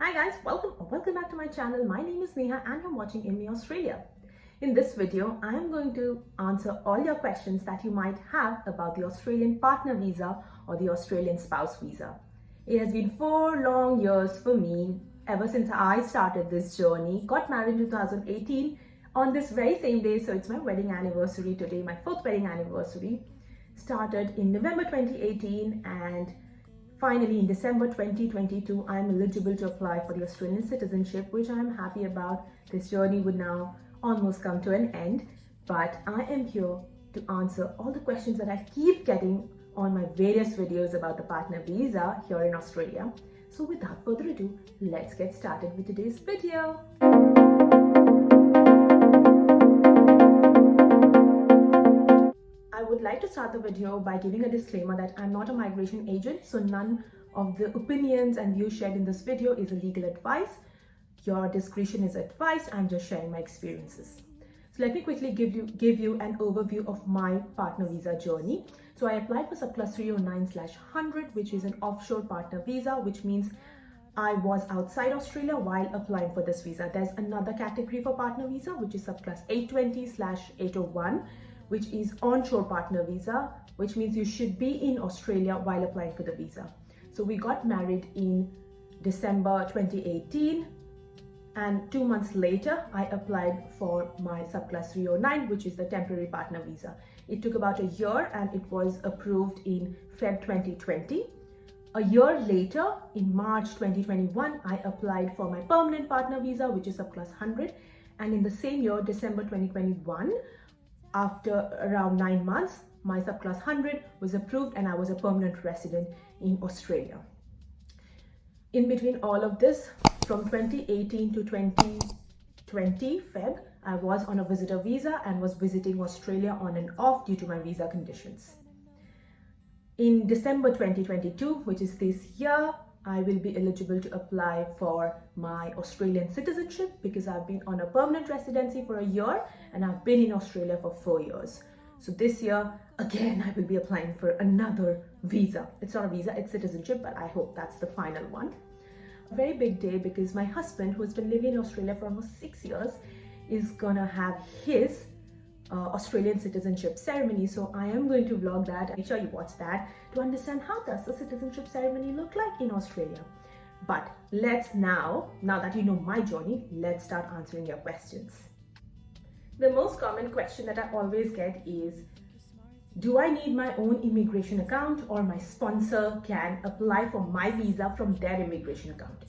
Hi guys, welcome back to my channel. My name is Neha and I'm watching In Me Australia. In this video, I am going to answer all your questions that you might have about the Australian partner visa or the Australian spouse visa. It has been 4 long years for me ever since I started this journey. Got married in 2018 on this very same day, so it's my wedding anniversary today, my 4th wedding anniversary. Started in November 2018 and finally, in December 2022, I am eligible to apply for the Australian citizenship, which I am happy about. This journey would now almost come to an end, but I am here to answer all the questions that I keep getting on my various videos about the partner visa here in Australia. So without further ado, let's get started with today's video. I would like to start the video by giving a disclaimer that I'm not a migration agent, so none of the opinions and views shared in this video is a legal advice. Your discretion is advised. I'm just sharing my experiences. So let me quickly give you an overview of my partner visa journey. So I applied for subclass 309/100, which is an offshore partner visa, which means I was outside Australia while applying for this visa. There's another category for partner visa, which is subclass 820/801, which is onshore partner visa, which means you should be in Australia while applying for the visa. So we got married in December 2018, and 2 months later, I applied for my subclass 309, which is the temporary partner visa. It took about a year and it was approved in Feb 2020. A year later, in March 2021, I applied for my permanent partner visa, which is subclass 100. And in the same year, December 2021, after around 9 months, my subclass 100 was approved and I was a permanent resident in Australia. In between all of this, from 2018 to 2020 Feb, I was on a visitor visa and was visiting Australia on and off due to my visa conditions. In December 2022, which is this year, I will be eligible to apply for my Australian citizenship because I've been on a permanent residency for a year and I've been in Australia for 4 years. So this year, again, I will be applying for another visa. It's not a visa, it's citizenship, but I hope that's the final one. A very big day because my husband, who's been living in Australia for almost 6 years, is gonna have his Australian citizenship ceremony. So I am going to vlog that. Make sure you watch that to understand how does the citizenship ceremony look like in Australia. But let's now that you know my journey, let's start answering your questions. The most common question that I always get is, do I need my own immigration account or my sponsor can apply for my visa from their immigration account?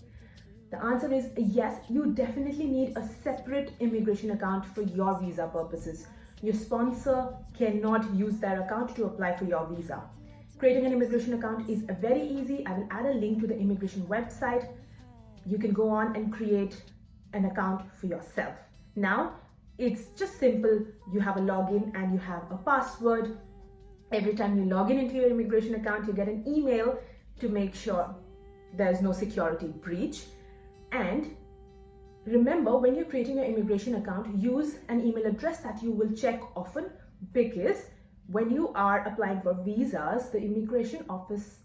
The answer is yes, you definitely need a separate immigration account for your visa purposes. Your sponsor cannot use their account to apply for your visa. Creating an immigration account is very easy. I will add a link to the immigration website. You can go on and create an account for yourself. Now, it's just simple. You have a login and you have a password. Every time you log in into your immigration account, you get an email to make sure there's no security breach. And remember, when you're creating your immigration account, use an email address that you will check often, because when you are applying for visas, the immigration office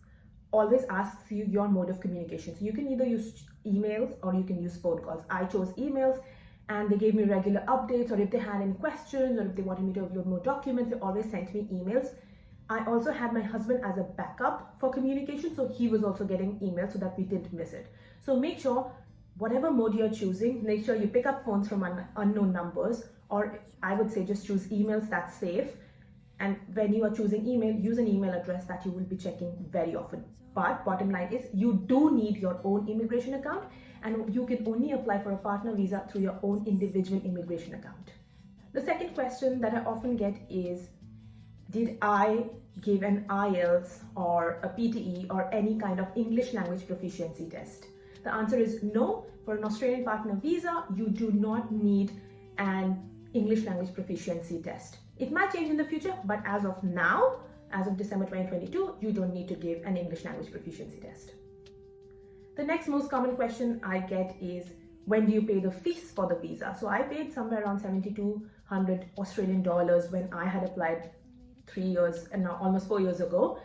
always asks you your mode of communication. So you can either use emails or you can use phone calls. I chose emails and they gave me regular updates, or if they had any questions or if they wanted me to upload more documents, they always sent me emails. I also had my husband as a backup for communication, so he was also getting emails so that we didn't miss it. So make sure whatever mode you're choosing, make sure you pick up phones from unknown numbers, or I would say just choose emails, that's safe. And when you are choosing email, use an email address that you will be checking very often. But bottom line is, you do need your own immigration account, and you can only apply for a partner visa through your own individual immigration account. The second question that I often get is, did I give an IELTS or a PTE or any kind of English language proficiency test? The answer is no. For an Australian partner visa, you do not need an English language proficiency test. It might change in the future, but as of now, as of December 2022, you don't need to give an English language proficiency test. The next most common question I get is, when do you pay the fees for the visa? So I paid somewhere around 7,200 Australian dollars when I had applied 3 years and now almost 4 years ago.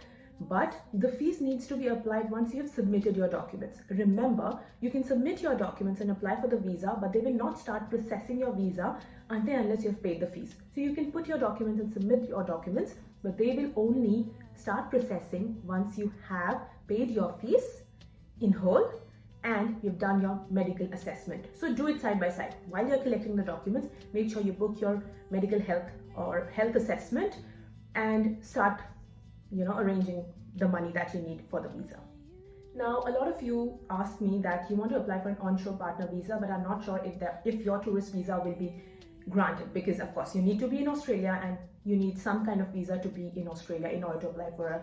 but the fees needs to be applied once you have submitted your documents. Remember, you can submit your documents and apply for the visa, but they will not start processing your visa unless you have paid the fees. So you can put your documents and submit your documents, but they will only start processing once you have paid your fees in whole and you've done your medical assessment. So do it side by side. While you're collecting the documents, make sure you book your medical health or health assessment and start arranging the money that you need for the visa. Now, a lot of you asked me that you want to apply for an onshore partner visa, but are not sure if your tourist visa will be granted, because of course you need to be in Australia and you need some kind of visa to be in Australia in order to apply for an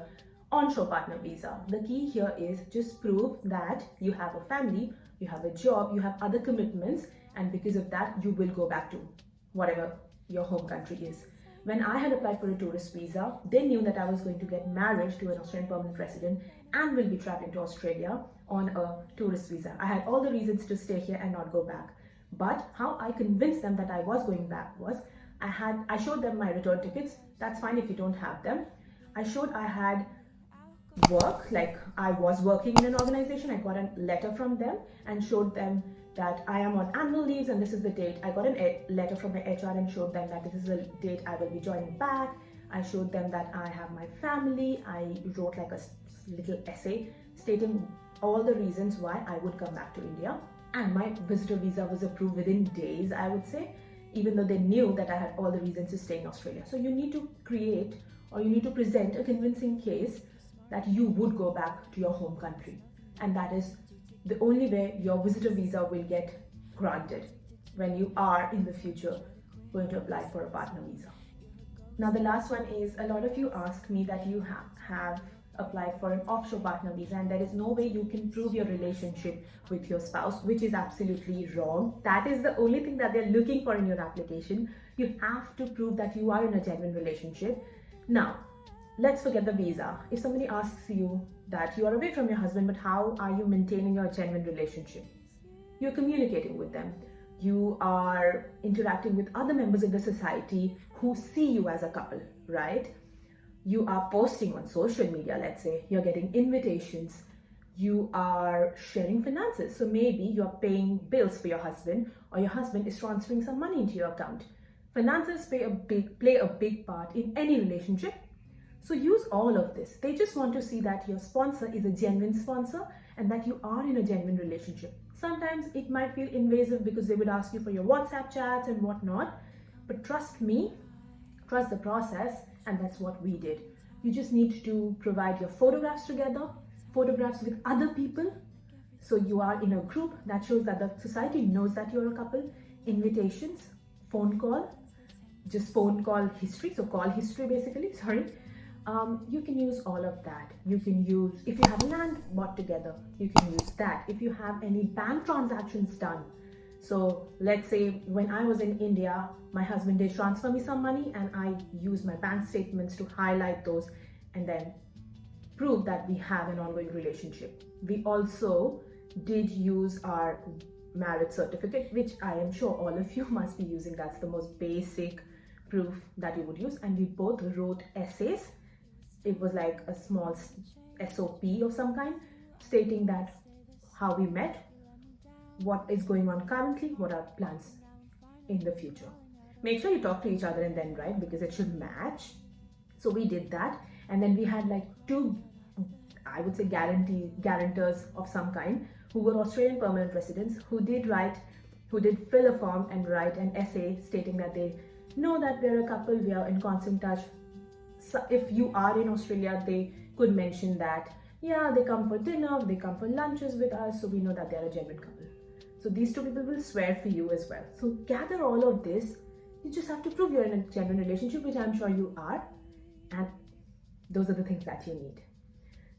onshore partner visa. The key here is just prove that you have a family, you have a job, you have other commitments, and because of that you will go back to whatever your home country is. When I had applied for a tourist visa, they knew that I was going to get married to an Australian permanent resident and will be traveling to Australia on a tourist visa. I had all the reasons to stay here and not go back. But how I convinced them that I was going back was I showed them my return tickets. That's fine if you don't have them. I showed I had work, like I was working in an organization. I got a letter from them and showed them that I am on annual leaves and this is the date. I got a letter from my HR and showed them that this is the date I will be joining back. I showed them that I have my family. I wrote like a little essay stating all the reasons why I would come back to India. And my visitor visa was approved within days, I would say, even though they knew that I had all the reasons to stay in Australia. So you need to create, or you need to present a convincing case that you would go back to your home country. And that is the only way your visitor visa will get granted when you are in the future going to apply for a partner visa. Now the last one is, a lot of you asked me that you have applied for an offshore partner visa and there is no way you can prove your relationship with your spouse, which is absolutely wrong. That is the only thing that they're looking for in your application. You have to prove that you are in a genuine relationship. Now, let's forget the visa. If somebody asks you that you are away from your husband, but how are you maintaining your genuine relationship? You're communicating with them. You are interacting with other members of the society who see you as a couple, right? You are posting on social media, let's say. You're getting invitations. You are sharing finances. So maybe you're paying bills for your husband, or your husband is transferring some money into your account. Finances play a big part in any relationship. So use all of this. They just want to see that your sponsor is a genuine sponsor and that you are in a genuine relationship. Sometimes it might feel invasive because they would ask you for your WhatsApp chats and whatnot, but trust me, trust the process, and that's what we did. You just need to provide your photographs together, photographs with other people, so you are in a group that shows that the society knows that you're a couple, invitations, phone call, just phone call history, so call history basically, sorry. You can use all of that. You can use, if you have land bought together, you can use that. If you have any bank transactions done. So let's say when I was in India, my husband did transfer me some money and I used my bank statements to highlight those and then prove that we have an ongoing relationship. We also did use our marriage certificate, which I am sure all of you must be using. That's the most basic proof that you would use. And we both wrote essays. It was like a small SOP of some kind, stating that how we met, what is going on currently, what are plans in the future. Make sure you talk to each other and then write, because it should match. So we did that, and then we had like two, I would say, guarantors of some kind who were Australian permanent residents who did fill a form and write an essay stating that they know that we're a couple, we are in constant touch. So if you are in Australia, they could mention that, yeah, they come for dinner, they come for lunches with us, so we know that they're a genuine couple. So these two people will swear for you as well. So gather all of this. You just have to prove you're in a genuine relationship, which I'm sure you are. And those are the things that you need.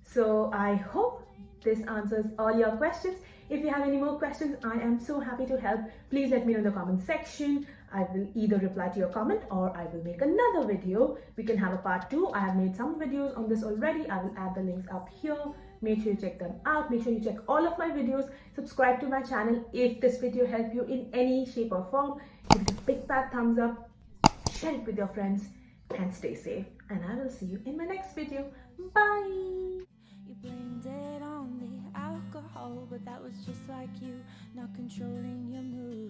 So I hope this answers all your questions. If you have any more questions, I am so happy to help. Please let me know in the comment section. I will either reply to your comment or I will make another video. We can have a part 2. I have made some videos on this already. I will add the links up here. Make sure you check them out. Make sure you check all of my videos. Subscribe to my channel if this video helped you in any shape or form. Give it a big fat thumbs up. Share it with your friends and stay safe. And I will see you in my next video. Bye. You blamed it on the alcohol, but that was just like you, not controlling your mood.